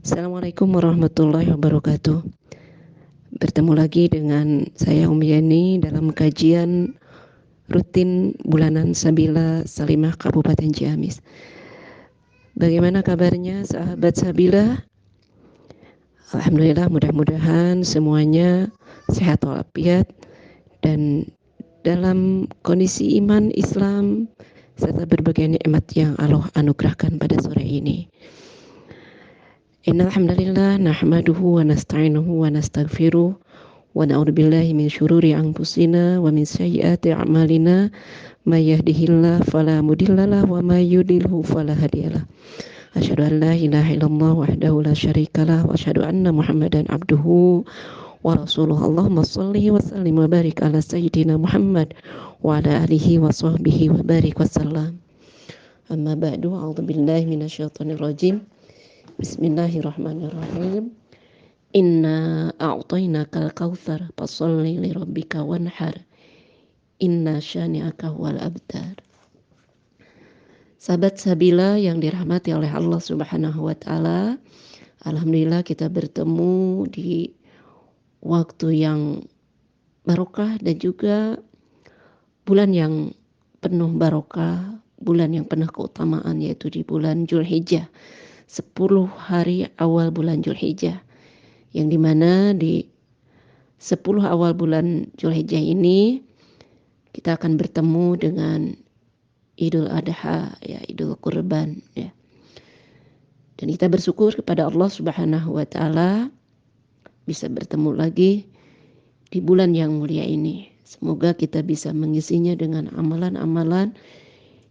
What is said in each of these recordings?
Assalamualaikum warahmatullahi wabarakatuh. Bertemu lagi dengan saya Umi Yani dalam kajian rutin bulanan Sabila Salimah Kabupaten Ciamis. Bagaimana kabarnya sahabat Sabila? Alhamdulillah, mudah-mudahan semuanya sehat walafiat dan dalam kondisi iman Islam serta berbagai nikmat yang Allah anugerahkan pada sore ini. Innal hamdalillah nahmaduhu wa nasta'inuhu wa nastaghfiruh wa na'udzu billahi min syururi anfusina wa min sayyiati a'malina may yahdihillahu fala mudhillalah wa may yudlilhu fala hadiyalah. Asyhadu an la ilaha illallah wahdahu la syarikalah wa asyhadu anna Muhammadan abduhu wa rasuluh. Allahumma shalli wa sallim wa barik ala sayyidina Muhammad wa ala alihi wa sahbihi wa barik wa sallam. Amma ba'du, a'udzu billahi minasyaitonir rajim. Bismillahirrahmanirrahim. Inna a'tainakal kautsar fasholli li rabbika wanhar. Inna syani'aka huwal abtar. Sahabat Sabila yang dirahmati oleh Allah Subhanahu wa taala, alhamdulillah kita bertemu di waktu yang barokah dan juga bulan yang penuh barokah, bulan yang penuh keutamaan, yaitu di bulan Dzulhijjah. 10 hari awal bulan Dzulhijjah, yang dimana di 10 awal bulan Dzulhijjah ini kita akan bertemu dengan Idul Adha, ya, Idul Kurban, ya. Dan kita bersyukur kepada Allah Subhanahu wa taala bisa bertemu lagi di bulan yang mulia ini. Semoga kita bisa mengisinya dengan amalan-amalan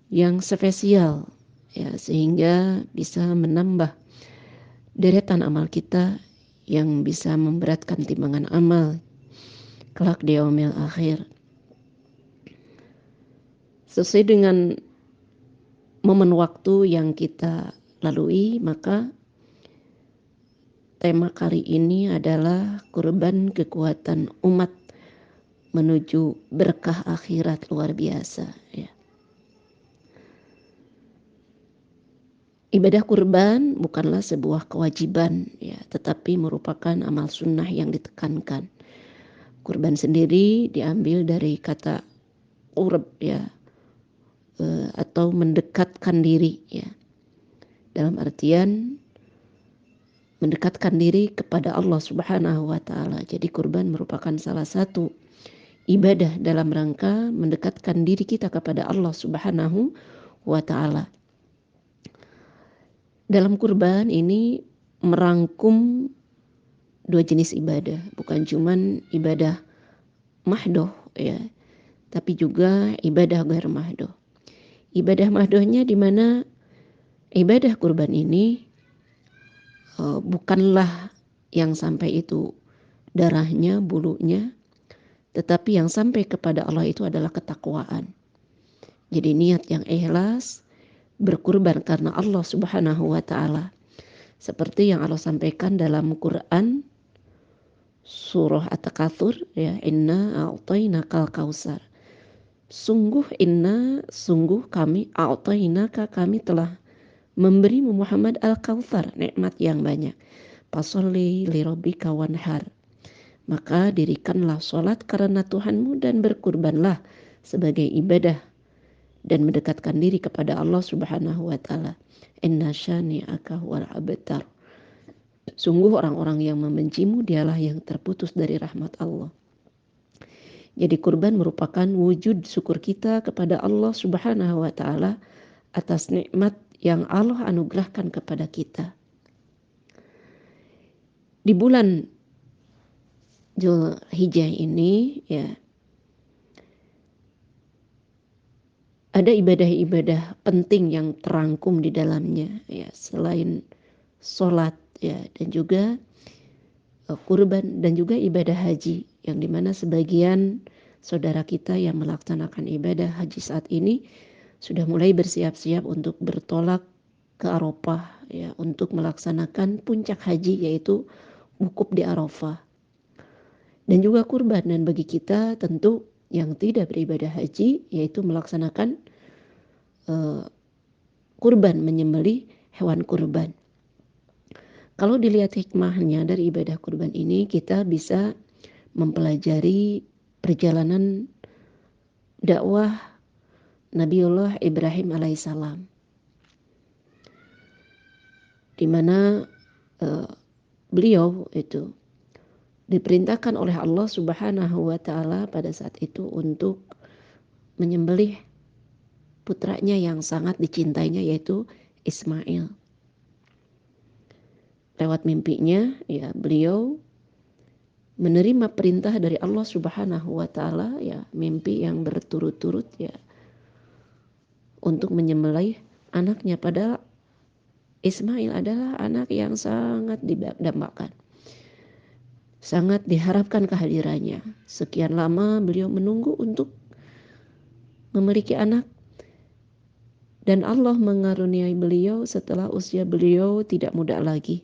yang spesial, ya, sehingga bisa menambah deretan amal kita yang bisa memberatkan timbangan amal kelak di yaumil akhir. Sesuai dengan momen waktu yang kita lalui, maka tema kali ini adalah kurban kekuatan umat menuju berkah akhirat luar biasa, ya. Ibadah kurban bukanlah sebuah kewajiban, ya, tetapi merupakan amal sunnah yang ditekankan. Kurban sendiri diambil dari kata qurb, ya, atau mendekatkan diri, ya, dalam artian mendekatkan diri kepada Allah Subhanahu wa taala. Jadi kurban merupakan salah satu ibadah dalam rangka mendekatkan diri kita kepada Allah Subhanahu wa taala. Dalam kurban ini merangkum dua jenis ibadah, bukan cuman ibadah mahdoh, ya, tapi juga ibadah ghair mahdoh. Ibadah mahdohnya di mana ibadah kurban ini bukanlah yang sampai itu darahnya, bulunya, tetapi yang sampai kepada Allah itu adalah ketakwaan. Jadi niat yang ikhlas berkurban karena Allah Subhanahu wa taala. Seperti yang Allah sampaikan dalam Quran surah At-Takatsur, ya, inna a'tainakal kautsar. Sungguh kami a'tainaka, kami telah memberi Muhammad al-kautsar, nikmat yang banyak. Fasholli li rabbika wanhar. Maka dirikanlah sholat karena Tuhanmu dan berkurbanlah sebagai ibadah dan mendekatkan diri kepada Allah Subhanahu wa taala. Inna syani'aka huwal abtar. Sungguh orang-orang yang membencimu dialah yang terputus dari rahmat Allah. Jadi kurban merupakan wujud syukur kita kepada Allah Subhanahu wa taala atas nikmat yang Allah anugerahkan kepada kita. Di bulan Dzulhijjah ini, ya, ada ibadah-ibadah penting yang terangkum di dalamnya, ya, selain sholat, ya, dan juga kurban dan juga ibadah haji, yang dimana sebagian saudara kita yang melaksanakan ibadah haji saat ini sudah mulai bersiap-siap untuk bertolak ke Arafah, ya, untuk melaksanakan puncak haji, yaitu wukuf di Arafah. Dan juga kurban, dan bagi kita tentu yang tidak beribadah haji, yaitu melaksanakan kurban, menyembelih hewan kurban. Kalau dilihat hikmahnya dari ibadah kurban ini, kita bisa mempelajari perjalanan dakwah Nabiullah Ibrahim alaihissalam, di mana beliau itu diperintahkan oleh Allah Subhanahu wa taala pada saat itu untuk menyembelih putranya yang sangat dicintainya, yaitu Ismail. Lewat mimpinya ya beliau menerima perintah dari Allah Subhanahu wa taala, ya mimpi yang berturut-turut ya, untuk menyembelih anaknya, padahal Ismail adalah anak yang sangat didambakan. Sangat diharapkan kehadirannya. Sekian lama beliau menunggu untuk memiliki anak, dan Allah mengaruniai beliau setelah usia beliau tidak muda lagi.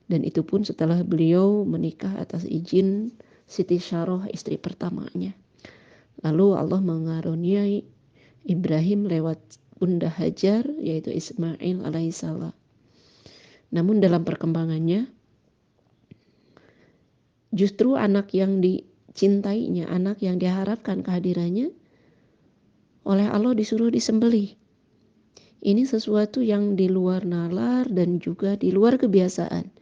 Dan itu pun setelah beliau menikah atas izin Siti Syarah, istri pertamanya. Lalu Allah mengaruniai Ibrahim lewat Bunda Hajar, yaitu Ismail alaihissalam. Namun dalam perkembangannya, justru anak yang dicintainya, anak yang diharapkan kehadirannya, oleh Allah disuruh disembelih. Ini sesuatu yang di luar nalar dan juga di luar kebiasaan.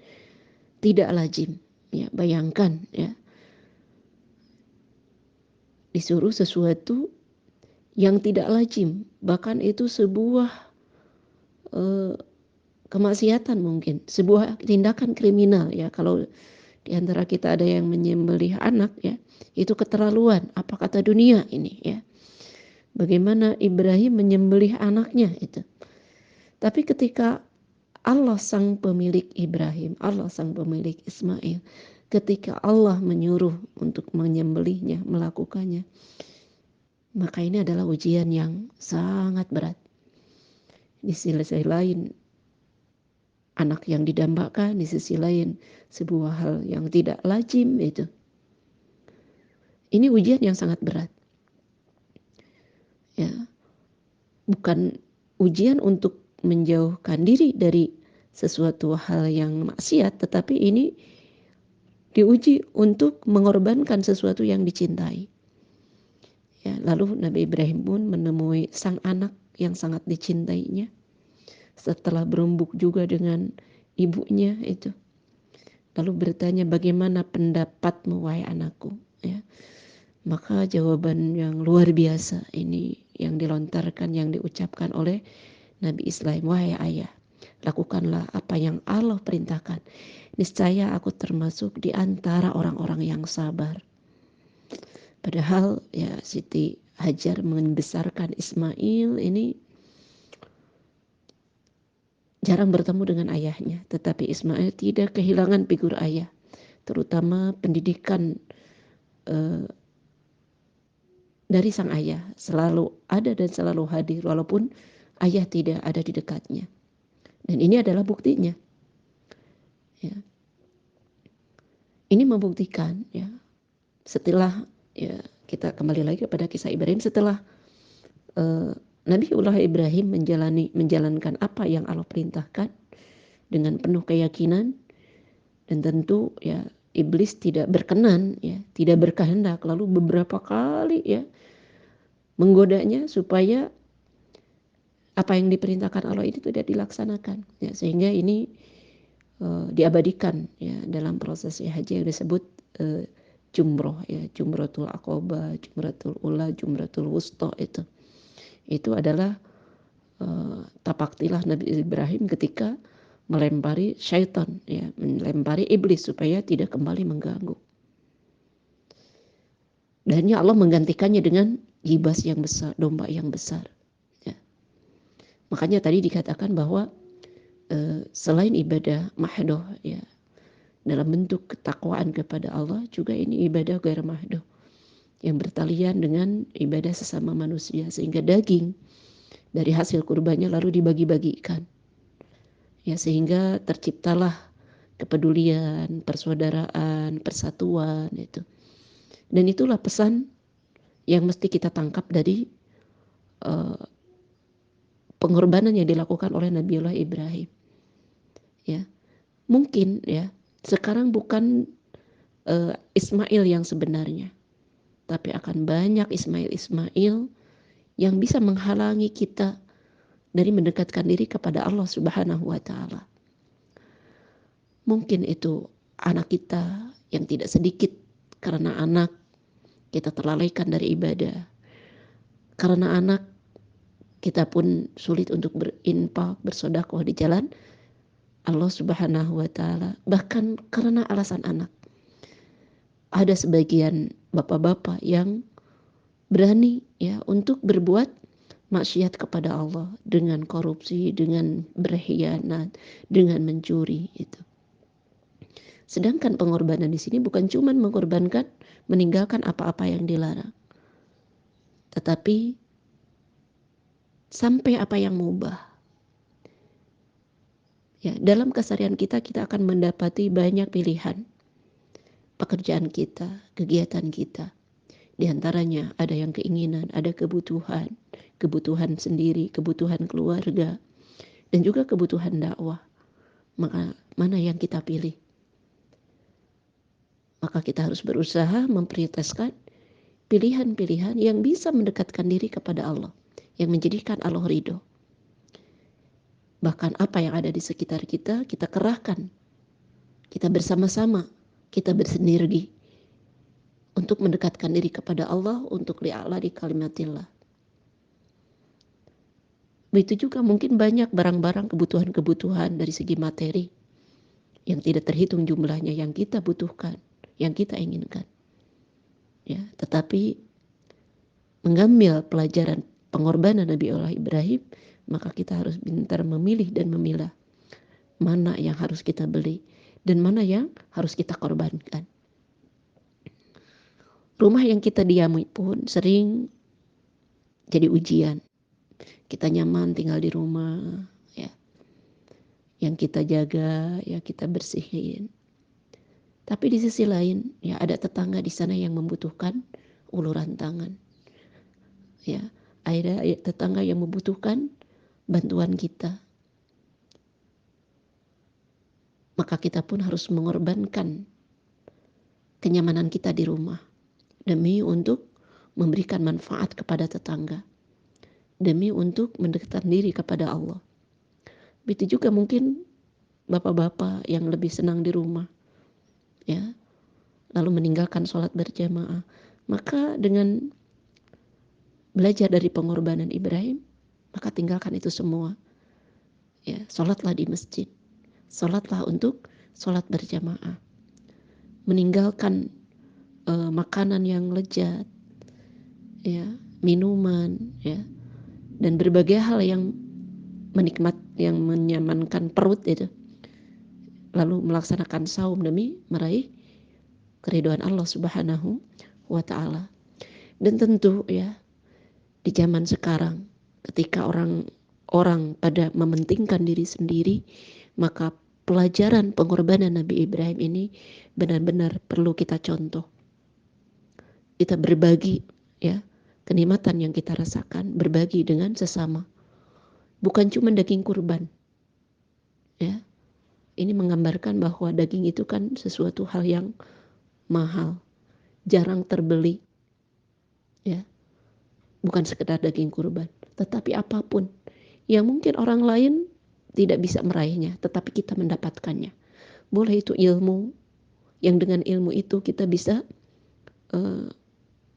Tidak lazim. Ya, bayangkan ya. Disuruh sesuatu yang tidak lazim, bahkan itu sebuah kemaksiatan, mungkin sebuah tindakan kriminal ya. Kalau di antara kita ada yang menyembelih anak ya, itu keterlaluan. Apa kata dunia ini ya? Bagaimana Ibrahim menyembelih anaknya itu. Tapi ketika Allah sang pemilik Ibrahim, Allah sang pemilik Ismail, ketika Allah menyuruh untuk menyembelihnya, melakukannya, maka ini adalah ujian yang sangat berat. Di sisi lain anak yang didambakan, di sisi lain sebuah hal yang tidak lazim itu. Ini ujian yang sangat berat. Ya, bukan ujian untuk menjauhkan diri dari sesuatu hal yang maksiat, tetapi ini diuji untuk mengorbankan sesuatu yang dicintai. Ya, lalu Nabi Ibrahim pun menemui sang anak yang sangat dicintainya setelah berembuk juga dengan ibunya itu. Lalu bertanya, bagaimana pendapatmu wahai anakku? Ya. Maka jawaban yang luar biasa ini yang dilontarkan, yang diucapkan oleh Nabi Ismail, wahai ayah, lakukanlah apa yang Allah perintahkan. Niscaya aku termasuk di antara orang-orang yang sabar. Padahal ya Siti Hajar membesarkan Ismail ini jarang bertemu dengan ayahnya, tetapi Ismail tidak kehilangan figur ayah, terutama pendidikan dari sang ayah selalu ada dan selalu hadir walaupun ayah tidak ada di dekatnya. Dan ini adalah buktinya. Ya. Ini membuktikan ya, setelah ya kita kembali lagi kepada kisah Ibrahim, setelah Nabiullah Ibrahim menjalankan apa yang Allah perintahkan dengan penuh keyakinan, dan tentu ya iblis tidak berkenan ya, tidak berkehendak, lalu beberapa kali ya menggodanya supaya apa yang diperintahkan Allah itu tidak dilaksanakan ya, sehingga ini diabadikan ya dalam proses haji yang disebut jumroh ya, jumratul aqobah, jumratul ula, jumratul wusta. Itu adalah tapak tilah Nabi Ibrahim ketika melempari syaitan ya, melempari iblis supaya tidak kembali mengganggu. Dan ya Allah menggantikannya dengan gibas yang besar, domba yang besar ya. Makanya tadi dikatakan bahwa selain ibadah mahdoh ya dalam bentuk ketakwaan kepada Allah, juga ini ibadah ghair mahdoh yang bertalian dengan ibadah sesama manusia, sehingga daging dari hasil kurbannya lalu dibagi-bagikan ya, sehingga terciptalah kepedulian, persaudaraan, persatuan itu. Dan itulah pesan yang mesti kita tangkap dari pengorbanan yang dilakukan oleh Nabiullah Ibrahim ya. Mungkin ya, sekarang bukan Ismail yang sebenarnya, tapi akan banyak Ismail yang bisa menghalangi kita dari mendekatkan diri kepada Allah Subhanahu wa taala. Mungkin itu anak kita yang tidak sedikit, karena anak kita terlalaikan dari ibadah. Karena anak kita pun sulit untuk berinfak, bersedekah di jalan Allah Subhanahu wa taala. Bahkan karena alasan anak. Ada sebagian bapak-bapak yang berani ya untuk berbuat maksiat kepada Allah dengan korupsi, dengan berkhianat, dengan mencuri itu. Sedangkan pengorbanan di sini bukan cuma mengorbankan meninggalkan apa-apa yang dilarang, tetapi sampai apa yang mubah. Ya, dalam keseharian kita akan mendapati banyak pilihan. Pekerjaan kita, kegiatan kita. Di antaranya ada yang keinginan, ada kebutuhan, kebutuhan sendiri, kebutuhan keluarga, dan juga kebutuhan dakwah. Maka mana yang kita pilih? Maka kita harus berusaha memprioritaskan pilihan-pilihan yang bisa mendekatkan diri kepada Allah, yang menjadikan Allah ridho. Bahkan apa yang ada di sekitar kita, kita kerahkan. Kita bersama-sama, kita bersinergi untuk mendekatkan diri kepada Allah, untuk li'a'la di kalimatillah. Begitu juga mungkin banyak barang-barang kebutuhan-kebutuhan dari segi materi yang tidak terhitung jumlahnya yang kita butuhkan, yang kita inginkan. Ya, tetapi mengambil pelajaran pengorbanan Nabi Allah Ibrahim, maka kita harus pintar memilih dan memilah mana yang harus kita beli dan mana yang harus kita korbankan. Rumah yang kita diami pun sering jadi ujian. Kita nyaman tinggal di rumah, ya. Yang kita jaga, ya kita bersihin. Tapi di sisi lain, ya ada tetangga di sana yang membutuhkan uluran tangan. Ya, ada tetangga yang membutuhkan bantuan kita. Maka kita pun harus mengorbankan kenyamanan kita di rumah demi untuk memberikan manfaat kepada tetangga, demi untuk mendekatkan diri kepada Allah. Begitu juga mungkin bapak-bapak yang lebih senang di rumah, ya, lalu meninggalkan sholat berjamaah. Maka dengan belajar dari pengorbanan Ibrahim, maka tinggalkan itu semua. Ya, sholatlah di masjid, sholatlah untuk sholat berjamaah, meninggalkan makanan yang lezat, ya, minuman, ya, dan berbagai hal yang yang menyamankan perut itu, lalu melaksanakan saum demi meraih keridhaan Allah Subhanahu wa taala. Dan tentu ya, di zaman sekarang ketika orang pada mementingkan diri sendiri, maka pelajaran pengorbanan Nabi Ibrahim ini benar-benar perlu kita contoh. Kita berbagi ya kenikmatan yang kita rasakan, berbagi dengan sesama. Bukan cuma daging kurban. Ya. Ini menggambarkan bahwa daging itu kan sesuatu hal yang mahal, jarang terbeli. Ya. Bukan sekedar daging kurban, tetapi apapun yang mungkin orang lain tidak bisa meraihnya, tetapi kita mendapatkannya. Boleh itu ilmu, yang dengan ilmu itu kita bisa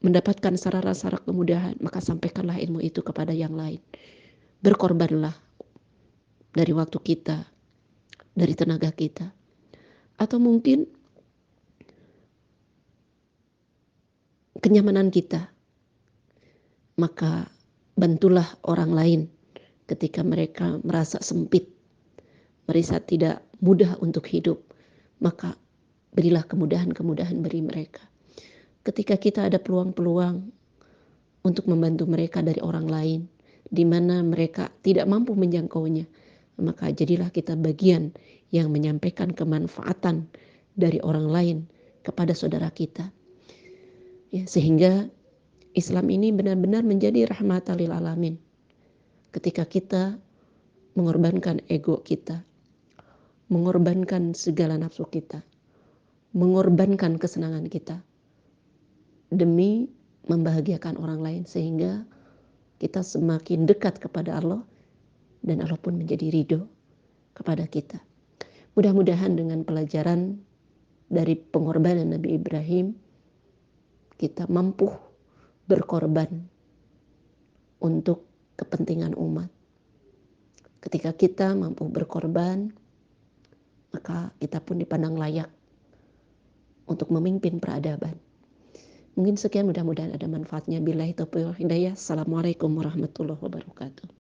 mendapatkan sarana-sarana kemudahan, maka sampaikanlah ilmu itu kepada yang lain. Berkorbanlah dari waktu kita, dari tenaga kita. Atau mungkin kenyamanan kita, maka bantulah orang lain ketika mereka merasa sempit, merasa tidak mudah untuk hidup, maka berilah kemudahan-kemudahan beri mereka. Ketika kita ada peluang-peluang untuk membantu mereka dari orang lain, di mana mereka tidak mampu menjangkaunya, maka jadilah kita bagian yang menyampaikan kemanfaatan dari orang lain kepada saudara kita. Ya, sehingga Islam ini benar-benar menjadi rahmatan lil alamin. Ketika kita mengorbankan ego kita, mengorbankan segala nafsu kita, mengorbankan kesenangan kita demi membahagiakan orang lain, sehingga kita semakin dekat kepada Allah dan Allah pun menjadi ridho kepada kita. Mudah-mudahan dengan pelajaran dari pengorbanan Nabi Ibrahim, kita mampu berkorban untuk kepentingan umat. Ketika kita mampu berkorban, maka kita pun dipandang layak untuk memimpin peradaban. Mungkin sekian, mudah-mudahan ada manfaatnya. Billahi taufiq wal hidayah. Assalamualaikum warahmatullahi wabarakatuh.